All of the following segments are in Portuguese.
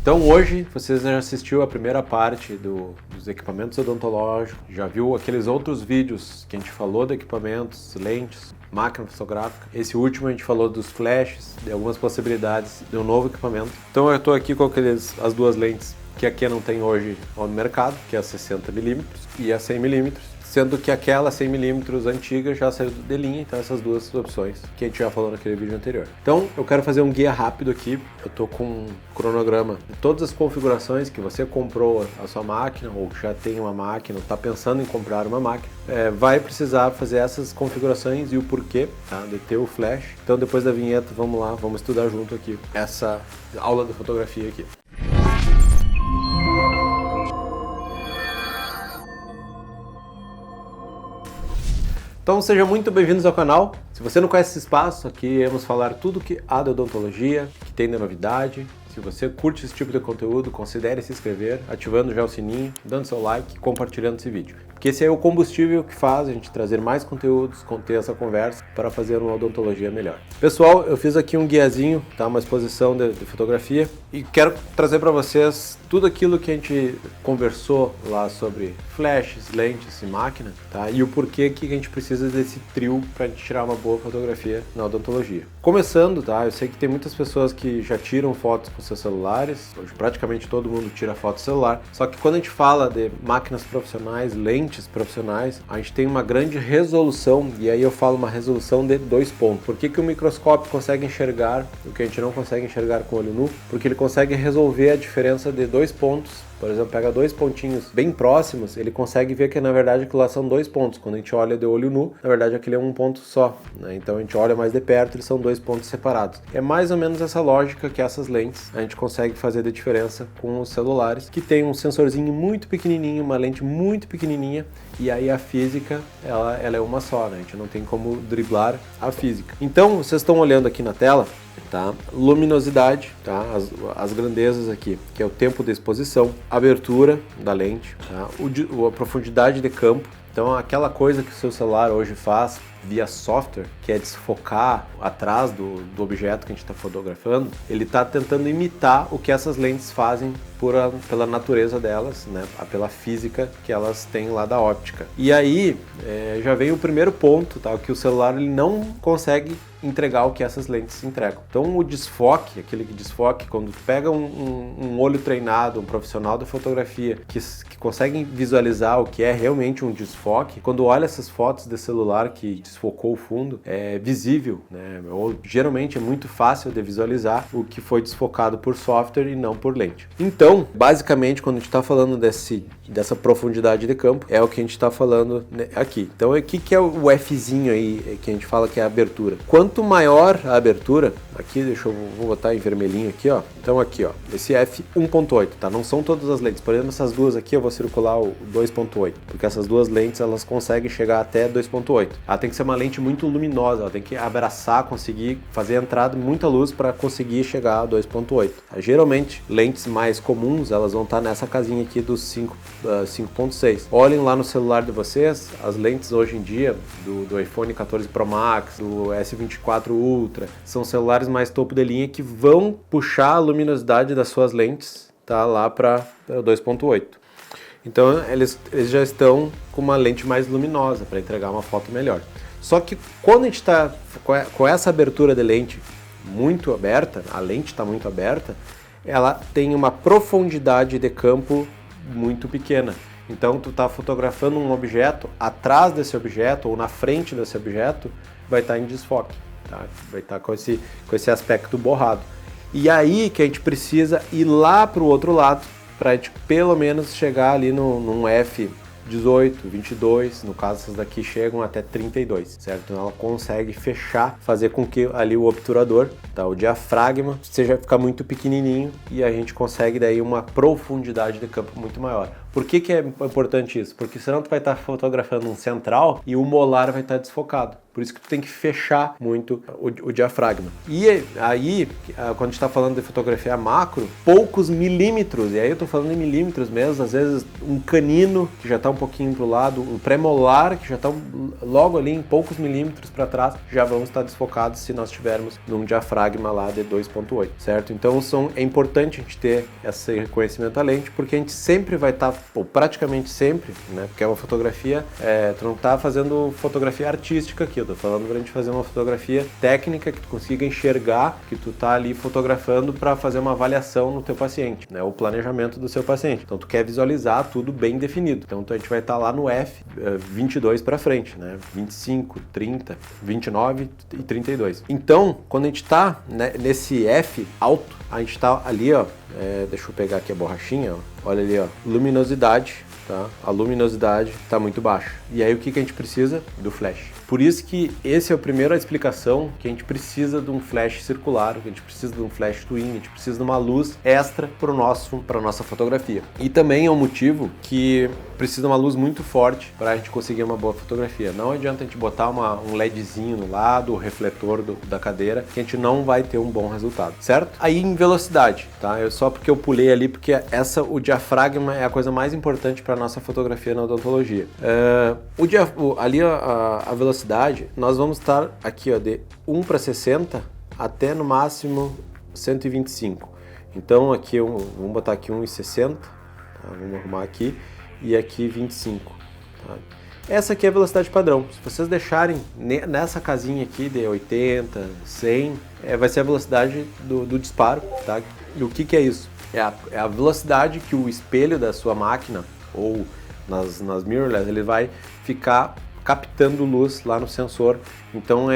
Então hoje você já assistiu a primeira parte dos equipamentos odontológicos, já viu aqueles outros vídeos que a gente falou de equipamentos, lentes, máquina fotográfica. Esse último a gente falou dos flashes, de algumas possibilidades de um novo equipamento. Então eu estou aqui com as duas lentes que a Canon tem hoje no mercado, que é a 60mm e a 100mm. Sendo que aquela 100mm antiga já saiu de linha, então essas duas opções que a gente já falou naquele vídeo anterior. Então eu quero fazer um guia rápido aqui, eu tô com um cronograma de todas as configurações que você comprou a sua máquina ou que já tem uma máquina, ou está pensando em comprar uma máquina, vai precisar fazer essas configurações e o porquê, tá, de ter o flash. Então depois da vinheta, vamos lá, vamos estudar junto aqui essa aula de fotografia aqui. Então sejam muito bem-vindos ao canal. Se você não conhece esse espaço, aqui iremos falar tudo que há de odontologia, que tem de novidade. Se você curte esse tipo de conteúdo, considere se inscrever, ativando já o sininho, dando seu like e compartilhando esse vídeo. Porque esse é o combustível que faz a gente trazer mais conteúdos, conter essa conversa para fazer uma odontologia melhor. Pessoal, eu fiz aqui um guiazinho, tá? Uma exposição de fotografia e quero trazer para vocês tudo aquilo que a gente conversou lá sobre flashes, lentes e máquina, tá? E o porquê que a gente precisa desse trio para a gente tirar uma boa fotografia na odontologia. Começando, tá? Eu sei que tem muitas pessoas que já tiram fotos com seus celulares, hoje praticamente todo mundo tira foto celular, só que quando a gente fala de máquinas profissionais, lentes profissionais, a gente tem uma grande resolução, e aí eu falo uma resolução de 2 pontos. Por que o microscópio consegue enxergar o que a gente não consegue enxergar com o olho nu? Porque ele consegue resolver a diferença de 2 pontos. Por exemplo, pega 2 pontinhos bem próximos, ele consegue ver que na verdade aquilo lá são 2 pontos. Quando a gente olha de olho nu, na verdade aquele é um ponto só, né? Então a gente olha mais de perto, eles são 2 pontos separados. É mais ou menos essa lógica que essas lentes a gente consegue fazer de diferença com os celulares, que tem um sensorzinho muito pequenininho, uma lente muito pequenininha, e aí a física, ela é uma só, né? A gente não tem como driblar a física. Então, vocês estão olhando aqui na tela, tá? Luminosidade, tá? As grandezas aqui, que é o tempo de exposição, abertura da lente, tá? A profundidade de campo. Então, aquela coisa que o seu celular hoje faz via software, que é desfocar atrás do objeto que a gente está fotografando, ele está tentando imitar o que essas lentes fazem pela natureza delas, né? Pela física que elas têm lá da óptica. E aí, já vem o primeiro ponto, tá? Que o celular ele não consegue entregar o que essas lentes entregam. Então o desfoque, aquele desfoque, quando tu pega um olho treinado, um profissional da fotografia que consegue visualizar o que é realmente um desfoque, quando olha essas fotos de celular que desfocou o fundo, é visível, né? Ou geralmente é muito fácil de visualizar o que foi desfocado por software e não por lente. Então, basicamente, quando a gente está falando dessa profundidade de campo, é o que a gente está falando aqui. Então, o que é o Fzinho aí, que a gente fala que é a abertura? Quanto maior a abertura, aqui, vou botar em vermelhinho aqui, ó. Então aqui, ó, esse f 1.8, tá? Não são todas as lentes. Por exemplo, essas duas aqui eu vou circular o 2.8, porque essas duas lentes, elas conseguem chegar até 2.8. Ela tem que ser uma lente muito luminosa, ela tem que abraçar, conseguir fazer a entrada de muita luz para conseguir chegar a 2.8. Geralmente, lentes mais comuns, elas vão estar nessa casinha aqui dos 5.6. Olhem lá no celular de vocês, as lentes hoje em dia, do iPhone 14 Pro Max, do S24 Ultra, são celulares mais topo de linha que vão puxar a luminosidade das suas lentes, tá, lá para 2.8. Então eles já estão com uma lente mais luminosa para entregar uma foto melhor. Só que quando a gente está com essa abertura de lente muito aberta, a lente está muito aberta, ela tem uma profundidade de campo muito pequena. Então tu está fotografando um objeto, atrás desse objeto ou na frente desse objeto vai estar em desfoque, tá? Vai estar com esse aspecto borrado. E aí que a gente precisa ir lá para o outro lado para a gente pelo menos chegar ali num F18, 22, no caso essas daqui chegam até 32, certo? Então ela consegue fechar, fazer com que ali o obturador, tá, o diafragma, ficar muito pequenininho e a gente consegue daí uma profundidade de campo muito maior. Por que é importante isso? Porque senão tu vai estar fotografando um central e o molar vai estar desfocado. Por isso que tu tem que fechar muito o diafragma. E aí, quando a gente está falando de fotografia macro, poucos milímetros, e aí eu estou falando em milímetros mesmo, às vezes um canino que já está um pouquinho para o lado, o pré-molar que já está logo ali em poucos milímetros para trás, já vão estar desfocados se nós tivermos num diafragma lá de 2.8, certo? Então é importante a gente ter esse reconhecimento da lente, porque a gente sempre vai estar, ou praticamente sempre, né? Porque é uma fotografia, tu não está fazendo fotografia artística aqui, eu tô falando pra gente fazer uma fotografia técnica que tu consiga enxergar que tu tá ali fotografando para fazer uma avaliação no teu paciente, né? O planejamento do seu paciente. Então tu quer visualizar tudo bem definido. Então a gente vai estar lá no F22 para frente, né? 25, 30, 29 e 32. Então, quando a gente tá, né, nesse F alto, a gente tá ali, ó, deixa eu pegar aqui a borrachinha, ó. Olha ali, ó, luminosidade, tá? A luminosidade tá muito baixa. E aí o que a gente precisa? Do flash. Por isso que esse é a primeira explicação que a gente precisa de um flash circular, que a gente precisa de um flash twin, a gente precisa de uma luz extra para a nossa fotografia. E também é um motivo que precisa de uma luz muito forte para a gente conseguir uma boa fotografia. Não adianta a gente botar um LEDzinho no lado, o refletor da cadeira, que a gente não vai ter um bom resultado, certo? Aí em velocidade, tá? Só porque eu pulei ali, porque o diafragma é a coisa mais importante para a nossa fotografia na odontologia. Ali a velocidade, nós vamos estar aqui, ó, de 1:60 até no máximo 125. Então aqui vamos botar aqui 1:60, tá? Vamos arrumar aqui, e aqui 25. Tá? Essa aqui é a velocidade padrão. Se vocês deixarem nessa casinha aqui de 80, 100, vai ser a velocidade do disparo, tá? E o que é isso? É a velocidade que o espelho da sua máquina, ou nas mirrorless, ele vai ficar captando luz lá no sensor. Então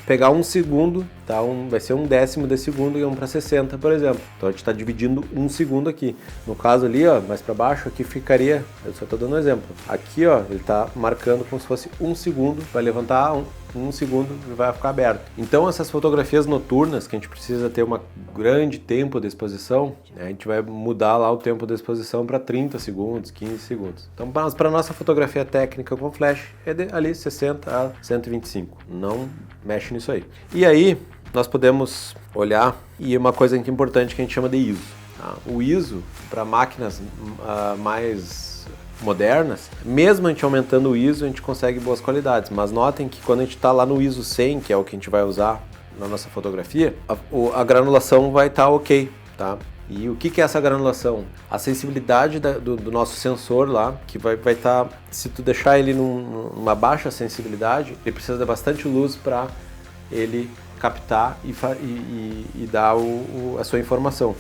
pegar 1 segundo, tá? Vai ser 1/10 de segundo e 1:60, por exemplo. Então a gente está dividindo 1 segundo aqui. No caso ali, ó, mais para baixo, aqui ficaria, eu só estou dando um exemplo. Aqui, ó, ele está marcando como se fosse 1 segundo, vai levantar 1 segundo e vai ficar aberto. Então essas fotografias noturnas, que a gente precisa ter um grande tempo de exposição, a gente vai mudar lá o tempo de exposição para 30 segundos, 15 segundos. Então para nossa fotografia técnica com flash é ali 60 a 125. Não mexe nisso aí. E aí nós podemos olhar, e uma coisa que é importante que a gente chama de ISO. Tá? O ISO, para máquinas mais modernas, mesmo a gente aumentando o ISO, a gente consegue boas qualidades, mas notem que quando a gente está lá no ISO 100, que é o que a gente vai usar na nossa fotografia, a granulação vai estar ok, tá? E o que é essa granulação? A sensibilidade do nosso sensor lá, que vai estar, se tu deixar ele numa baixa sensibilidade, ele precisa de bastante luz para ele captar e dar a sua informação.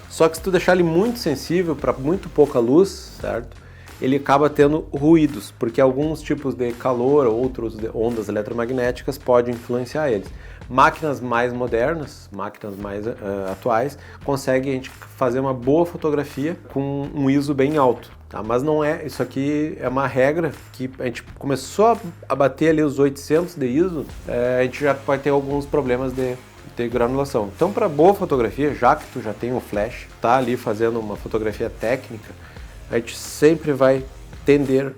Só que se tu deixar ele muito sensível para muito pouca luz, certo? Ele acaba tendo ruídos, porque alguns tipos de calor, outros de ondas eletromagnéticas podem influenciar eles. Máquinas mais modernas, máquinas mais atuais, conseguem a gente fazer uma boa fotografia com um ISO bem alto. Tá? Mas não é, isso aqui é uma regra que a gente começou a bater ali os 800 de ISO, a gente já pode ter alguns problemas de granulação. Então, para boa fotografia, já que tu já tem um flash, tá ali fazendo uma fotografia técnica, a gente sempre vai tender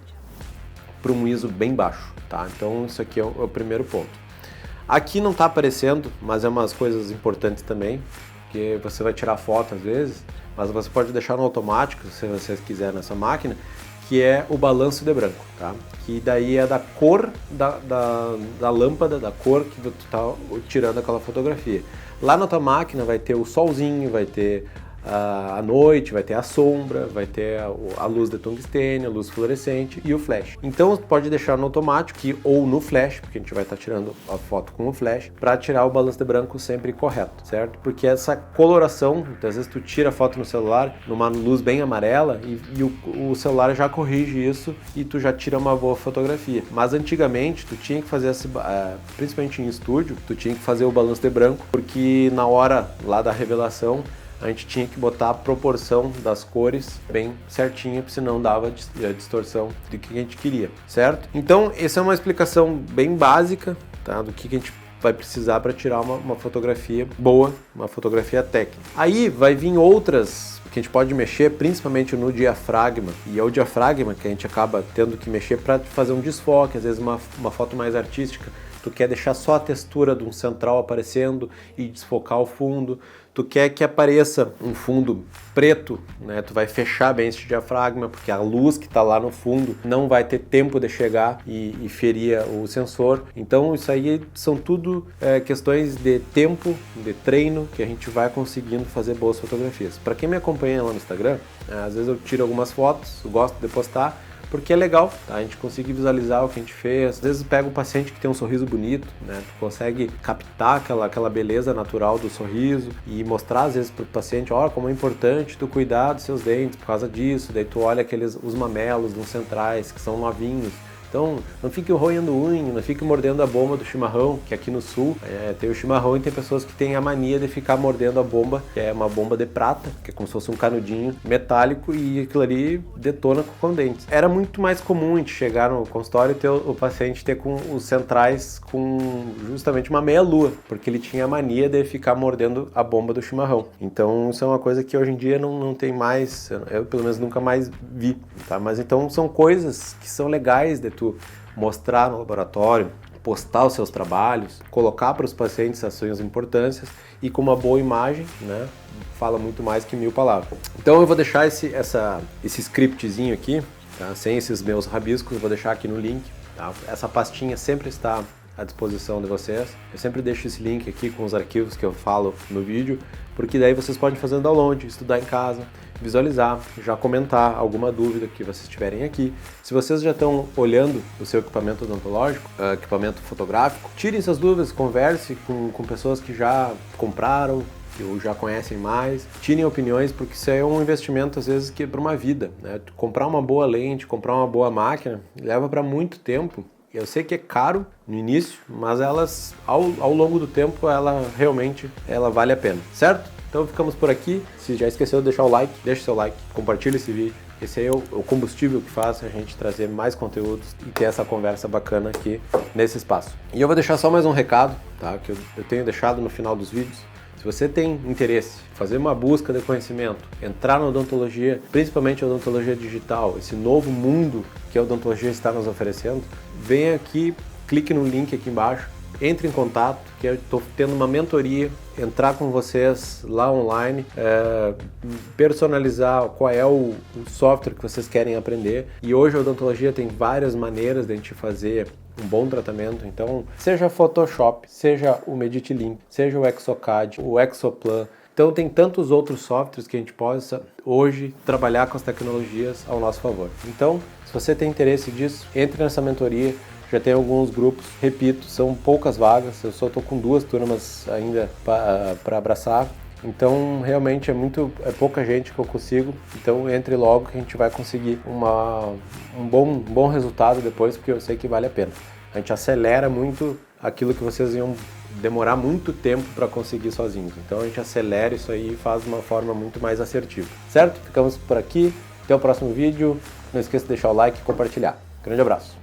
para um ISO bem baixo, tá? Então isso aqui é o primeiro ponto. Aqui não está aparecendo, mas é umas coisas importantes também, que você vai tirar foto às vezes, mas você pode deixar no automático, se você quiser, nessa máquina, que é o balanço de branco, tá? Que daí é da cor da lâmpada, da cor que tu está tirando aquela fotografia. Lá na tua máquina vai ter o solzinho, vai ter a noite, vai ter a sombra, vai ter a luz de tungstênio, a luz fluorescente e o flash. Então pode deixar no automático ou no flash, porque a gente vai estar tirando a foto com o flash, para tirar o balanço de branco sempre correto, certo? Porque essa coloração, às vezes tu tira a foto no celular numa luz bem amarela e o celular já corrige isso e tu já tira uma boa fotografia. Mas antigamente tu tinha que fazer principalmente em estúdio, tu tinha que fazer o balanço de branco, porque na hora lá da revelação a gente tinha que botar a proporção das cores bem certinha, porque senão dava a distorção do que a gente queria, certo? Então, essa é uma explicação bem básica, tá? Do que a gente vai precisar para tirar uma fotografia boa, uma fotografia técnica. Aí vai vir outras que a gente pode mexer principalmente no diafragma, e é o diafragma que a gente acaba tendo que mexer para fazer um desfoque, às vezes uma foto mais artística. Tu quer deixar só a textura de um central aparecendo e desfocar o fundo. Tu quer que apareça um fundo preto, né? Tu vai fechar bem esse diafragma, porque a luz que está lá no fundo não vai ter tempo de chegar e ferir o sensor. Então isso aí são tudo questões de tempo, de treino, que a gente vai conseguindo fazer boas fotografias. Para quem me acompanha lá no Instagram, às vezes eu tiro algumas fotos, eu gosto de postar, porque é legal, tá? A gente consegue visualizar o que a gente fez. Às vezes pega um paciente que tem um sorriso bonito, né? Tu consegue captar aquela beleza natural do sorriso e mostrar às vezes para o paciente, olha como é importante tu cuidar dos seus dentes por causa disso. Daí tu olha os mamelos dos centrais que são novinhos. Então, não fique roendo unha, não fique mordendo a bomba do chimarrão, que aqui no sul tem o chimarrão e tem pessoas que têm a mania de ficar mordendo a bomba, que é uma bomba de prata, que é como se fosse um canudinho metálico e aquilo ali detona com dentes. Era muito mais comum a gente chegar no consultório e ter o paciente ter com os centrais com justamente uma meia-lua, porque ele tinha a mania de ficar mordendo a bomba do chimarrão. Então, isso é uma coisa que hoje em dia não tem mais, eu pelo menos nunca mais vi, tá? Mas então são coisas que são legais de tu mostrar no laboratório, postar os seus trabalhos, colocar para os pacientes as suas importâncias e com uma boa imagem, né, fala muito mais que 1000 palavras. Então eu vou deixar esse scriptzinho aqui, tá, sem esses meus rabiscos, eu vou deixar aqui no link, tá? Essa pastinha sempre está à disposição de vocês. Eu sempre deixo esse link aqui com os arquivos que eu falo no vídeo, porque daí vocês podem fazer um download, estudar em casa, visualizar, já comentar alguma dúvida que vocês tiverem aqui. Se vocês já estão olhando o seu equipamento odontológico, equipamento fotográfico, tirem essas dúvidas, converse com pessoas que já compraram, que já conhecem mais, tirem opiniões, porque isso é um investimento às vezes que é para uma vida, né? Comprar uma boa lente, comprar uma boa máquina, leva para muito tempo. Eu sei que é caro no início, mas elas, ao longo do tempo, ela realmente vale a pena, certo? Então ficamos por aqui. Se já esqueceu de deixar o like, deixa seu like, compartilha esse vídeo. Esse aí é o combustível que faz a gente trazer mais conteúdos e ter essa conversa bacana aqui nesse espaço. E eu vou deixar só mais um recado, tá? Que eu tenho deixado no final dos vídeos. Se você tem interesse em fazer uma busca de conhecimento, entrar na odontologia, principalmente a odontologia digital, esse novo mundo que a odontologia está nos oferecendo, venha aqui, clique no link aqui embaixo, entre em contato, que eu estou tendo uma mentoria, entrar com vocês lá online, personalizar qual é o software que vocês querem aprender. E hoje a odontologia tem várias maneiras de a gente fazer um bom tratamento, então seja Photoshop, seja o MeditLink, seja o Exocad, o Exoplan. Então tem tantos outros softwares que a gente possa hoje trabalhar com as tecnologias ao nosso favor. Então, se você tem interesse disso, entre nessa mentoria. Já tem alguns grupos, repito, são poucas vagas, eu só estou com 2 turmas ainda para abraçar. Então realmente é pouca gente que eu consigo, então entre logo que a gente vai conseguir um bom resultado depois, porque eu sei que vale a pena. A gente acelera muito aquilo que vocês iam demorar muito tempo para conseguir sozinhos, então a gente acelera isso aí e faz de uma forma muito mais assertiva, certo? Ficamos por aqui, até o próximo vídeo, não esqueça de deixar o like e compartilhar. Grande abraço!